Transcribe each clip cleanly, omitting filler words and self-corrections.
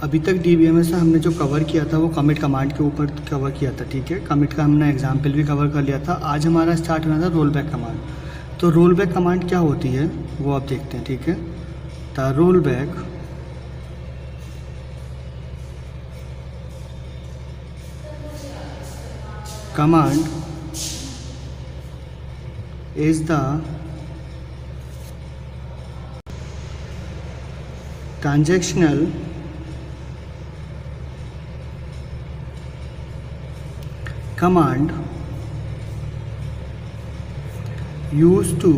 अभी तक DBMS से हमने जो कवर किया था वो कमिट कमांड के ऊपर कवर किया था, ठीक है। कमिट का हमने एग्जाम्पल भी कवर कर लिया था। आज हमारा स्टार्ट होना था रोल बैक कमांड। तो रोल बैक कमांड क्या होती है वो आप देखते हैं, ठीक है। The role back command is the transactional command used to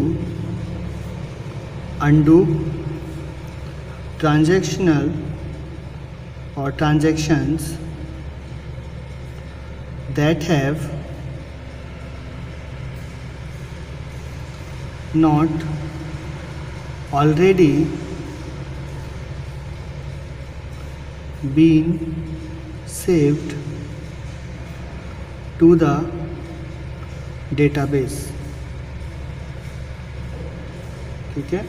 undo transactional or transactions that have not already been saved to the database, ठीक है।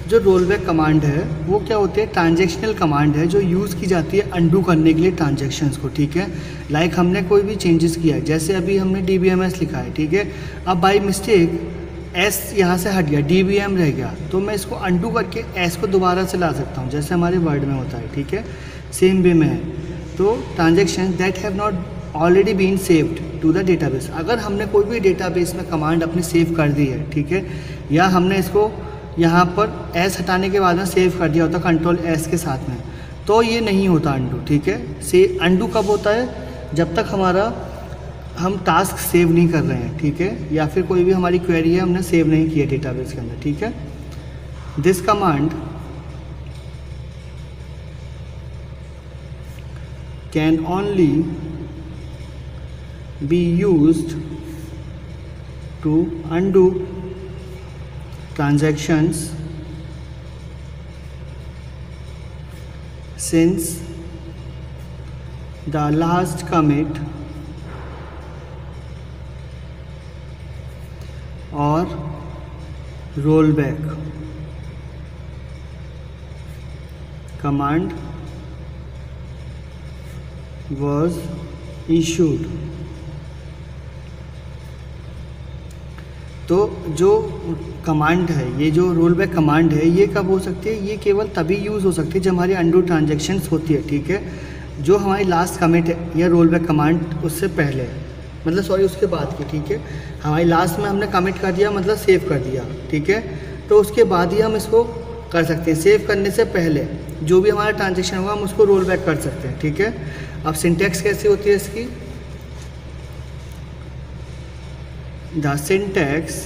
जो रोल बैक कमांड है वो क्या होती है, ट्रांजैक्शनल कमांड है जो यूज़ की जाती है अंडू करने के लिए ट्रांजैक्शंस को, ठीक है। लाइक हमने कोई भी चेंजेस किया है, जैसे अभी हमने DBMS लिखा है, ठीक है। अब बाई मिस्टेक S यहाँ से हट गया, DBM रह गया, तो मैं इसको अंडू करके S को दोबारा से ला सकता हूँ, जैसे हमारे वर्ड में होता है, ठीक है। सेम वे में है। तो transaction that have not already been saved to the database, अगर हमने कोई भी डेटाबेस में कमांड अपनी सेव कर दी है, ठीक है, या हमने इसको यहाँ पर S हटाने के बाद में सेव कर दिया होता कंट्रोल S के साथ में, तो ये नहीं होता अंडू, ठीक है। से अंडू कब होता है, जब तक हमारा हम टास्क सेव नहीं कर रहे हैं, ठीक है, या फिर कोई भी हमारी क्वेरी है हमने सेव नहीं किया डेटाबेस के अंदर, ठीक है। This command can only be used to undo transactions since the last commit और roll back command was issued। तो जो कमांड है, ये जो रोल बैक कमांड है, ये कब हो सकती है, ये केवल तभी यूज़ हो सकती है जब हमारी अंडू ट्रांजैक्शंस होती है, ठीक है। जो हमारी लास्ट कमिट है या रोल बैक कमांड उससे पहले, मतलब सॉरी उसके बाद की, ठीक है। हमारी लास्ट में हमने कमिट कर दिया, मतलब सेव कर दिया, ठीक है, तो उसके बाद ही हम इसको कर सकते हैं। सेव करने से पहले जो भी हमारा ट्रांजैक्शन होगा हम उसको रोल बैक कर सकते हैं, ठीक है। अब सिंटैक्स कैसी होती है इसकी, the syntax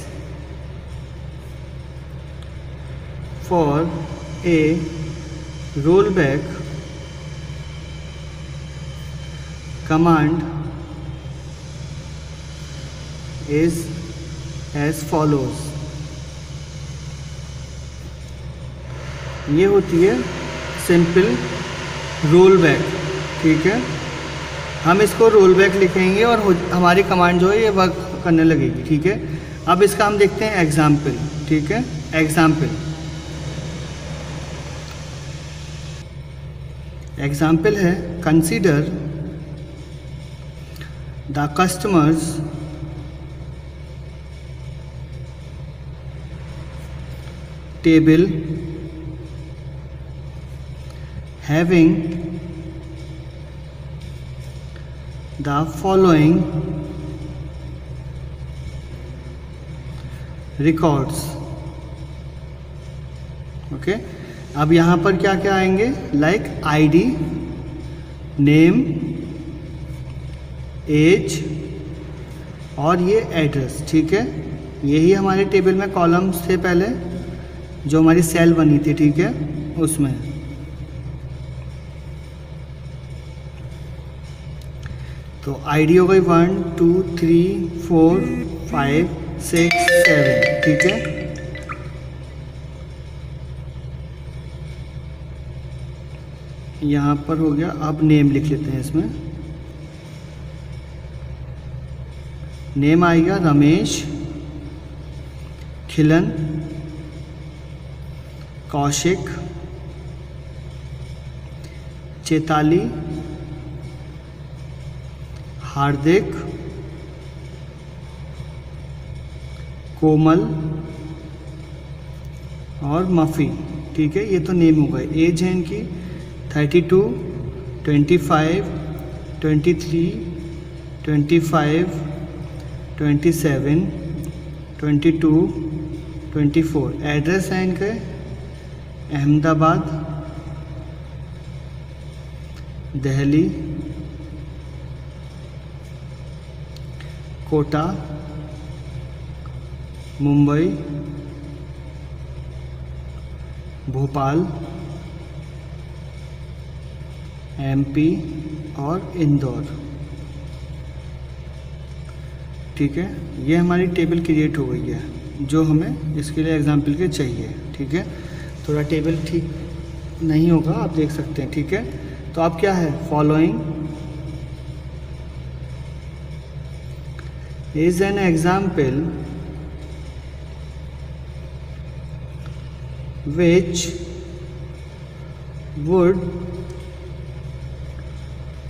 for a role back command is as follows। ये होती है सिंपल रोल बैक, ठीक है। हम इसको रोल बैक लिखेंगे और हमारी कमांड जो है ये वर्क करने लगेगी, ठीक है। अब इसका हम देखते हैं एग्जाम्पल, ठीक है। एग्जाम्पल है consider the customers table having the following records, okay. अब यहाँ पर क्या क्या आएंगे, लाइक ID, नेम, एज और ये एड्रेस, ठीक है। यही हमारे टेबल में कॉलम्स थे पहले, जो हमारी सेल बनी थी, ठीक है, उसमें। तो आईडी हो गई 1 2 3 4 5 6 7, ठीक है। यहाँ पर हो गया। अब नेम लिख लेते हैं इसमें। नेम आएगा रमेश, खिलन, कौशिक, चेताली, हार्दिक, कोमल और मफ़ी। ठीक है, ये तो नेम हो गए। एज है इनकी 32, 25, 23, 25, 27, 22, 24। एड्रेस है इनके अहमदाबाद, दिल्ली, कोटा, मुंबई, भोपाल, एमपी और इंदौर। ठीक है, ये हमारी टेबल क्रिएट हो गई है जो हमें इसके लिए एग्जाम्पल के चाहिए। ठीक है, थोड़ा टेबल ठीक नहीं होगा, आप देख सकते हैं। ठीक है, तो आप क्या है, following is an example which would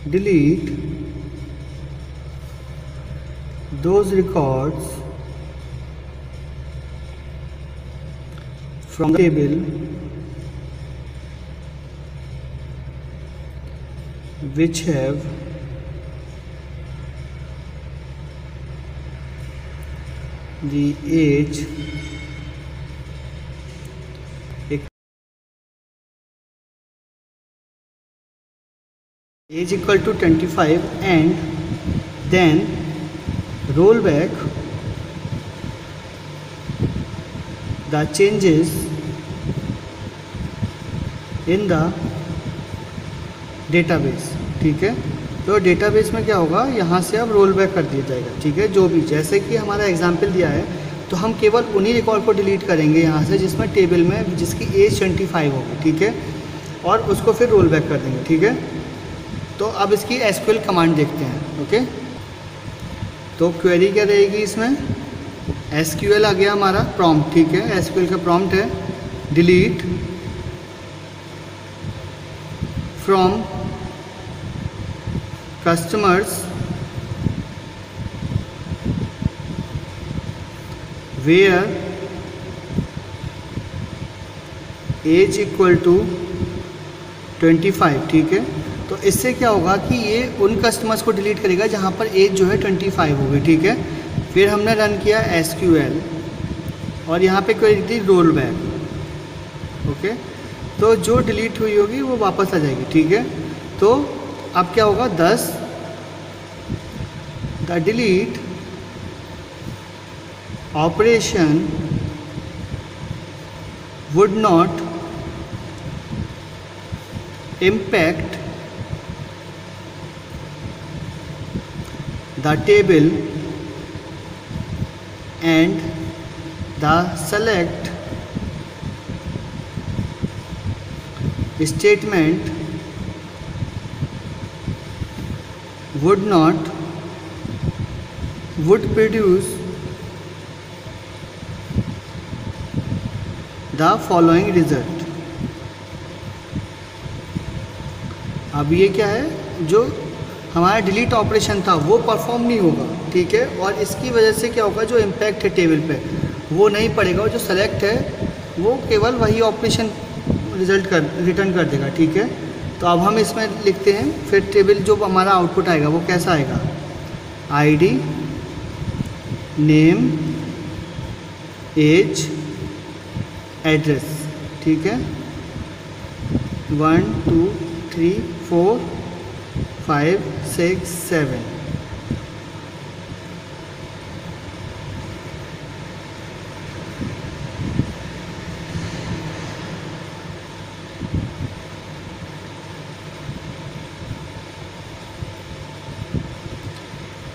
delete those records from the table which have the age equal to 25 and then roll back the changes in the database। ठीक है, तो डेटाबेस में क्या होगा, यहाँ से अब रोल बैक कर दिया जाएगा। ठीक है, जो भी जैसे कि हमारा एग्जाम्पल दिया है तो हम केवल उन्हीं रिकॉर्ड को डिलीट करेंगे यहाँ से जिसमें टेबल में जिसकी एज 25 होगी। ठीक है, और उसको फिर रोल बैक कर देंगे। ठीक है, तो अब इसकी एसक्यूएल कमांड देखते हैं। ओके, तो क्वेरी क्या रहेगी इसमें, एसक्यूएल आ गया हमारा प्रॉम्प्ट। ठीक है, एसक्यूएल का प्रॉम्प्ट है delete from customers where age equal to 25। ठीक है, तो इससे क्या होगा कि ये उन कस्टमर्स को डिलीट करेगा जहाँ पर एज जो है 25 होगी। ठीक है, फिर हमने रन किया एसक्यूएल और यहाँ पे क्वेरी थी रोल बैक। ओके, तो जो डिलीट हुई होगी वो वापस आ जाएगी। ठीक है, तो अब क्या होगा, 10 the delete operation would not impact the table and the select statement would produce the following result। अब ये क्या है, जो हमारा डिलीट ऑपरेशन था वो परफॉर्म नहीं होगा। ठीक है, और इसकी वजह से क्या होगा, जो इम्पैक्ट है टेबल पे वो नहीं पड़ेगा और जो सेलेक्ट है वो केवल वही ऑपरेशन रिटर्न कर देगा। ठीक है, तो अब हम इसमें लिखते हैं फिर टेबल जो हमारा आउटपुट आएगा वो कैसा आएगा, आईडी, नेम, एज, एड्रेस। ठीक है, 1 2 3 4 5 6 7।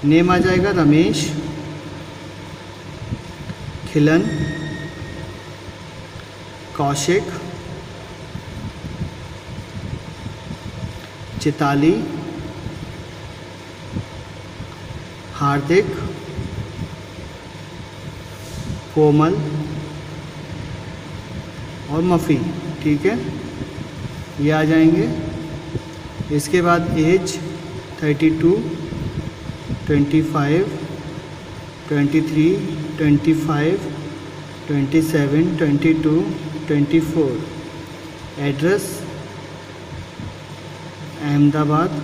नेम आ जाएगा रमेश, खिलन, कौशिक, चिताली, हार्दिक, कोमल और मफ़ी। ठीक है, ये आ जाएंगे इसके बाद age 32, 25, 23, 25, 27, 22, 24। Address Ahmedabad,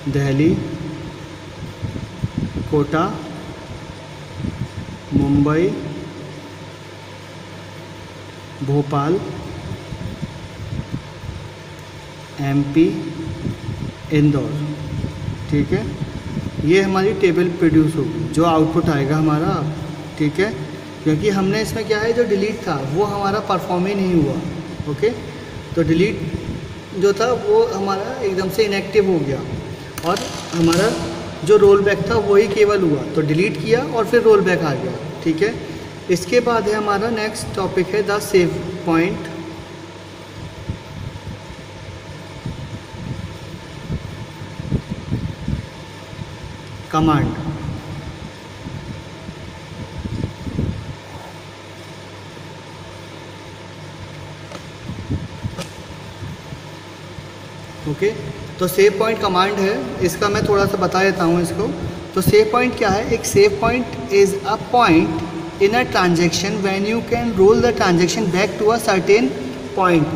Delhi, Kota, Mumbai, Bhopal, MP, Indore. ठीक है, ये हमारी टेबल प्रोड्यूस होगी, जो आउटपुट आएगा हमारा। ठीक है, क्योंकि हमने इसमें क्या है, जो डिलीट था वो हमारा परफॉर्म ही नहीं हुआ। ओके, तो डिलीट जो था वो हमारा एकदम से इनएक्टिव हो गया और हमारा जो रोल बैक था वही केवल हुआ। तो डिलीट किया और फिर रोल बैक आ गया। ठीक है, इसके बाद है हमारा नेक्स्ट टॉपिक है the save point. Command. Okay, तो सेव पॉइंट कमांड है, इसका मैं थोड़ा सा बता देता हूँ इसको। तो सेव पॉइंट क्या है? एक save point is a point in a transaction when you can roll the transaction back to a certain point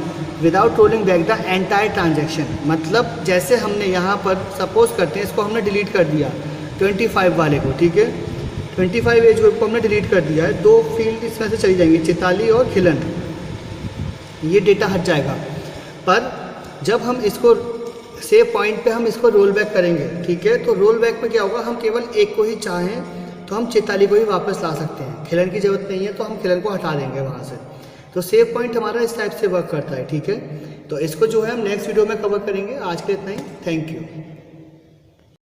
without rolling back the entire transaction. मतलब जैसे हमने यहाँ पर सपोज करते हैं, इसको हमने डिलीट कर दिया 25 वाले को। ठीक है, 25 एज ग्रुप को हमने डिलीट कर दिया है। 2 फील्ड इसमें से चली जाएंगी, चिताली और खिलन, ये डेटा हट जाएगा। पर जब हम इसको सेव पॉइंट पे हम इसको रोल बैक करेंगे, ठीक है, तो रोल बैक में क्या होगा, हम केवल एक को ही चाहें तो हम चिताली को ही वापस ला सकते हैं। खिलन की ज़रूरत नहीं है तो हम खिलन को हटा देंगे वहाँ से। तो सेव पॉइंट हमारा इस टाइप से वर्क करता है। ठीक है, तो इसको जो है हम नेक्स्ट वीडियो में कवर करेंगे। आज के इतना ही, थैंक यू।